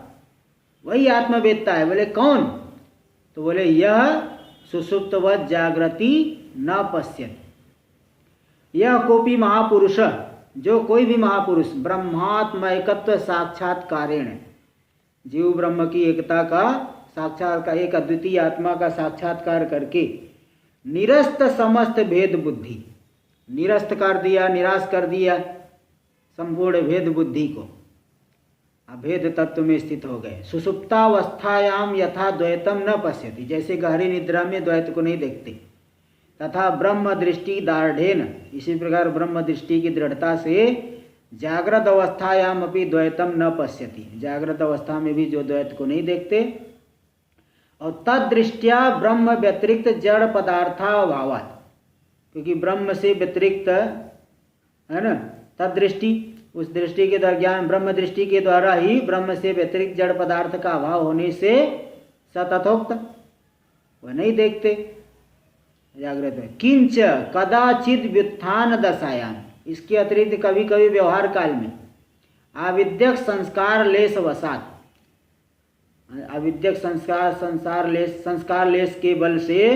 वही आत्मवेत्ता है। बोले कौन, तो बोले यह सुसुप्तवत् जागृति न पश्यति। यह कोपि महापुरुष, जो कोई भी महापुरुष ब्रह्मात्मैकत्व साक्षात्कारेण, जीव ब्रह्म की एकता का साक्षात्कार, एक अद्वितीय आत्मा का साक्षात्कार करके निरस्त समस्त भेद बुद्धि, निरस्त कर दिया, निराश कर दिया संपूर्ण भेद बुद्धि को, अभेद तत्व में स्थित हो गए। सुसुप्तावस्थायाम यथा द्वैतम न पश्यति, जैसे गहरी निद्रा में द्वैत को नहीं देखते। तथा ब्रह्म दृष्टि दार्ढेन, इसी प्रकार ब्रह्म दृष्टि की दृढ़ता से जागृत अवस्थायाम अपि द्वैतम न पश्यति, जागृत अवस्था में भी जो द्वैत को नहीं देखते। और तदृष्टिया ब्रह्म व्यतिरिक्त जड़ पदार्थाभावात्, क्योंकि ब्रह्म से व्यतिरिक्त है ना, तदृष्टि, उस दृष्टि के द्वारा, ज्ञान ब्रह्म दृष्टि के द्वारा ही ब्रह्म से व्यतिरिक्त जड़ पदार्थ का अभाव होने से सतथोक्त, वह नहीं देखते जागृत में। किंच कदाचित व्युत्थान दशायाम, इसके अतिरिक्त कभी कभी व्यवहार काल में आविद्यक संस्कार लेस वसात, अविद्यक संस्कार लेस के बल से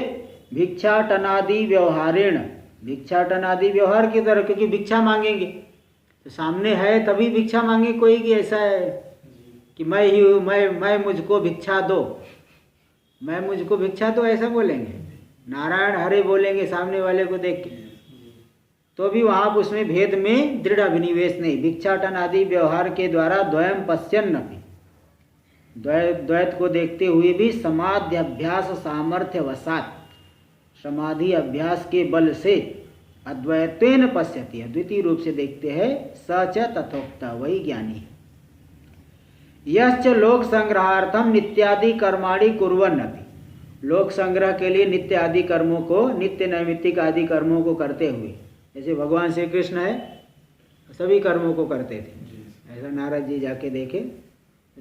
भिक्षाटनादि व्यवहारेण, भिक्षाटनादि व्यवहार की तरह, क्योंकि भिक्षा मांगेंगे तो सामने है तभी भिक्षा मांगे कोई, कि ऐसा है कि मैं ही हूँ, मैं मुझको भिक्षा दो, मैं मुझको भिक्षा दो, ऐसा बोलेंगे। नारायण हरे बोलेंगे सामने वाले को देख के, तो भी वहाँ उसमें भेद में दृढ़ अभिनिवेश नहीं। भिक्षाटन आदि व्यवहार के द्वारा द्वयं पश्यन्नपि, द्वैत को देखते हुए भी समाधि अभ्यास सामर्थ्य वसात, समाधि अभ्यास के बल से अद्वैतेन पश्यति, अद्वितीय रूप से देखते हैं, स च तथोक्ता, वही ज्ञानी है। यश्च लोक संग्रहार्थम नित्यादि कर्माणि कुर्वन् अपि, लोक संग्रह के लिए नित्य आदि कर्मों को, नित्य नैमित्तिक आदि कर्मों को करते हुए, जैसे भगवान श्री कृष्ण है सभी कर्मों को करते थे, ऐसा नारद जी जाके देखे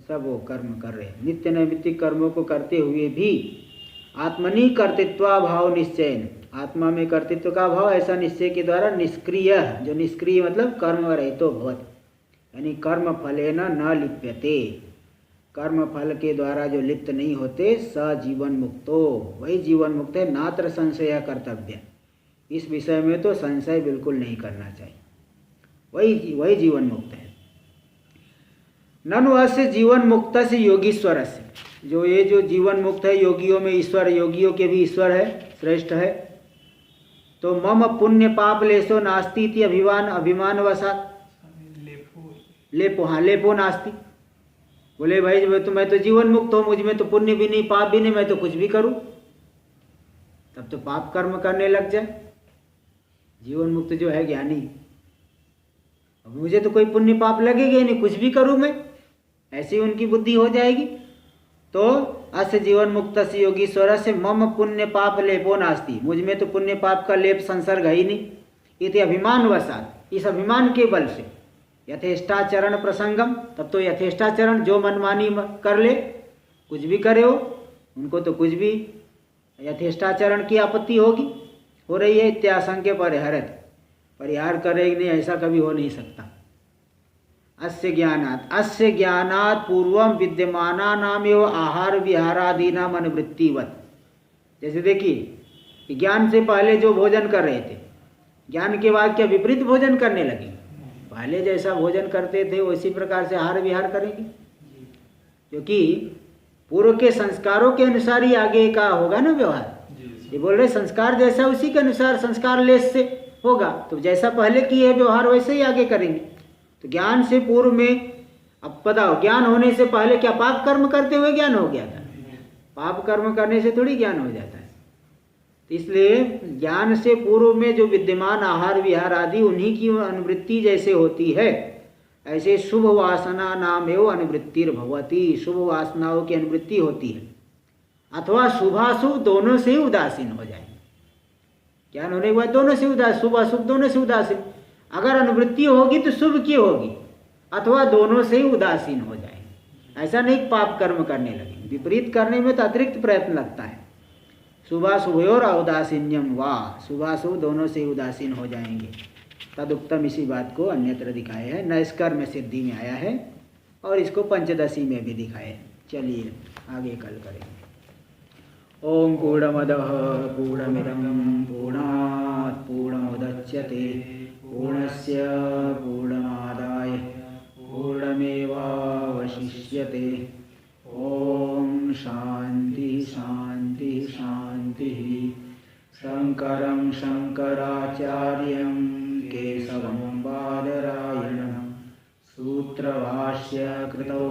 सब वो कर्म कर रहे हैं, नित्य नैमित्तिक कर्मों को करते हुए भी आत्मनि कर्तृत्वा भाव निश्चयन, आत्मा में कर्तृत्व का भाव ऐसा निश्चय के द्वारा निष्क्रिय, जो निष्क्रिय मतलब कर्म रहितो भवत, यानी कर्म फलेन न लिप्यते, कर्म फल के द्वारा जो लिप्त नहीं होते, स जीवन मुक्तो, वही जीवन मुक्त है। नात्र संशय कर्तव्य, इस विषय में तो संशय बिल्कुल नहीं करना चाहिए, वही जीवन मुक्त है। ननु अस्य जीवन मुक्त से योगीश्वर से, जो ये जो जीवन मुक्त है योगियों में ईश्वर, योगियों के भी ईश्वर है, श्रेष्ठ है। तो मम पुण्य पाप लेशो नास्ती इति अभिमान वसात, लेपो, हाँ लेपो नास्ती, बोले भाई मैं तो जीवन मुक्त हूँ, मुझ में तो पुण्य भी नहीं पाप भी नहीं, मैं तो कुछ भी करूँ, तब तो पाप कर्म करने लग जाए। जीवन मुक्त जो है ज्ञानी, अब मुझे तो कोई पुण्य पाप लगेगा ही नहीं, कुछ भी करूँ मैं, ऐसी उनकी बुद्धि हो जाएगी। तो अस्य जीवन मुक्त से योगीश्वर से मम पुण्य पाप लेपो नास्ती, मुझ में तो पुण्य पाप का लेप संसर्ग है ही नहीं, इति अभिमान वसात, इस अभिमान के बल से यथेष्टाचरण प्रसंगम, तब तो यथेष्टाचरण जो मनमानी कर ले, कुछ भी करे हो, उनको तो कुछ भी यथेष्टाचरण की आपत्ति होगी, हो रही है, इत्याशंक्य परिहरत, परिहार करेगी नहीं, ऐसा कभी हो नहीं सकता। अस्य ज्ञानात् पूर्वम विद्यमानानामेव आहार विहारादीनाम अनुवृत्तिवत, जैसे देखिए ज्ञान से पहले जो भोजन कर रहे थे, ज्ञान के बाद क्या विपरीत भोजन करने लगे, पहले जैसा भोजन करते थे उसी प्रकार से आहार विहार करेंगे, क्योंकि पूर्व के संस्कारों के अनुसार ही आगे का होगा ना व्यवहार। ये बोल रहे संस्कार जैसा उसी के अनुसार संस्कार लेस से होगा, तो जैसा पहले किए व्यवहार वैसे ही आगे करेंगे। तो ज्ञान से पूर्व में, अब बताओ ज्ञान होने से पहले क्या पाप कर्म करते हुए ज्ञान हो गया था? पाप कर्म करने से थोड़ी ज्ञान हो जाता है। तो इसलिए ज्ञान से पूर्व में जो विद्यमान आहार विहार आदि उन्हीं की अनुवृत्ति जैसे होती है, ऐसे शुभ वासना नाम एवं अनुवृत्तिर्भवती, शुभ वासनाओं की अनुवृत्ति होती है, अथवा शुभाशुभ दोनों से ही उदासीन हो जाए। ज्ञान होने के बाद दोनों से उदासीन, शुभ अशुभ दोनों से उदासीन, अगर अनुवृत्ति होगी तो शुभ की होगी, अथवा दोनों से ही उदासीन हो जाए। ऐसा नहीं पाप कर्म करने लगे, विपरीत करने में तो अतिरिक्त प्रयत्न लगता है। शुभाशुभयोर औदासीन्यम वा, शुभाशुभ दोनों से ही उदासीन हो जाएंगे। तदुक्तम, इसी बात को अन्यत्र दिखाए है, नैष्कर्म्य सिद्धि में आया है और इसको पंचदशी में भी दिखाए है। चलिए आगे कल करेंगे। ओम पूर्णमदः पूर्णमिदं पूर्णात् पूर्णमुदच्यते पूर्णस्य पूर्णमादाय पूर्णमेवावशिष्यते। ओम शांति शांति शांति। शंकरं शंकराचार्यं केशवं बादरायणं सूत्रभाष्य कृतौ